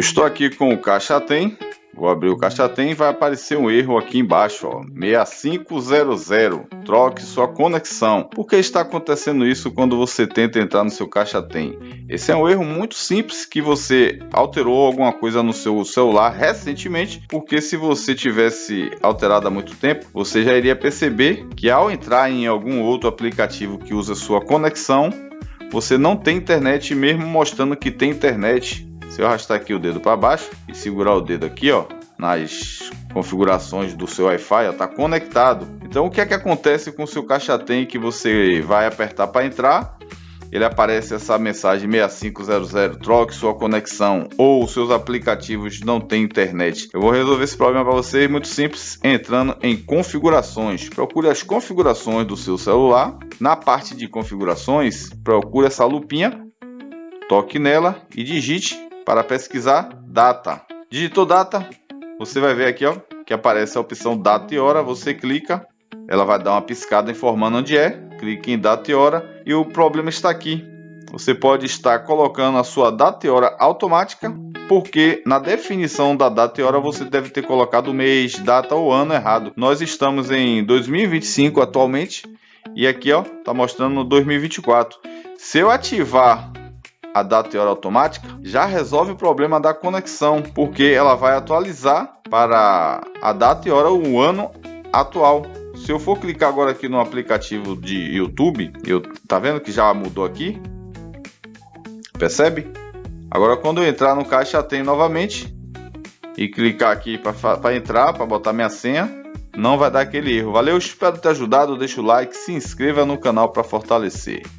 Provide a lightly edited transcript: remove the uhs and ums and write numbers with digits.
Eu estou aqui com o Caixa Tem. Vou abrir o Caixa Tem e vai aparecer um erro aqui embaixo, ó, 6500, troque sua conexão. Por que está acontecendo isso quando você tenta entrar no seu Caixa Tem? Esse é um erro muito simples que você alterou alguma coisa no seu celular recentemente, porque se você tivesse alterado há muito tempo, você já iria perceber que ao entrar em algum outro aplicativo que usa sua conexão, você não tem internet, mesmo mostrando que tem internet. Se eu arrastar aqui o dedo para baixo e segurar o dedo aqui, ó, nas configurações do seu Wi-Fi, está conectado. Então o que é que acontece com o seu Caixa Tem que você vai apertar para entrar? Ele aparece essa mensagem 6500, troque sua conexão, ou os seus aplicativos não têm internet. Eu vou resolver esse problema para você, muito simples, entrando em configurações. Procure as configurações do seu celular. Na parte de configurações, procure essa lupinha, toque nela e digite para pesquisar data. Digitou data, você vai ver aqui, ó, que aparece a opção data e hora. Você clica, ela vai dar uma piscada informando onde é. Clique em data e hora e o problema está aqui. Você pode estar colocando a sua data e hora automática, porque na definição da data e hora você deve ter colocado o mês, data ou ano errado. Nós estamos em 2025 atualmente e aqui, ó, tá mostrando 2024. Se eu ativar a data e hora automática, já resolve o problema da conexão, porque ela vai atualizar para a data e hora o ano atual. Se eu for clicar agora aqui no aplicativo de YouTube, tá vendo que já mudou aqui? Percebe? Agora quando eu entrar no Caixa Tem novamente e clicar aqui para entrar, para botar minha senha, não vai dar aquele erro. Valeu, espero ter ajudado, deixa o like, se inscreva no canal para fortalecer.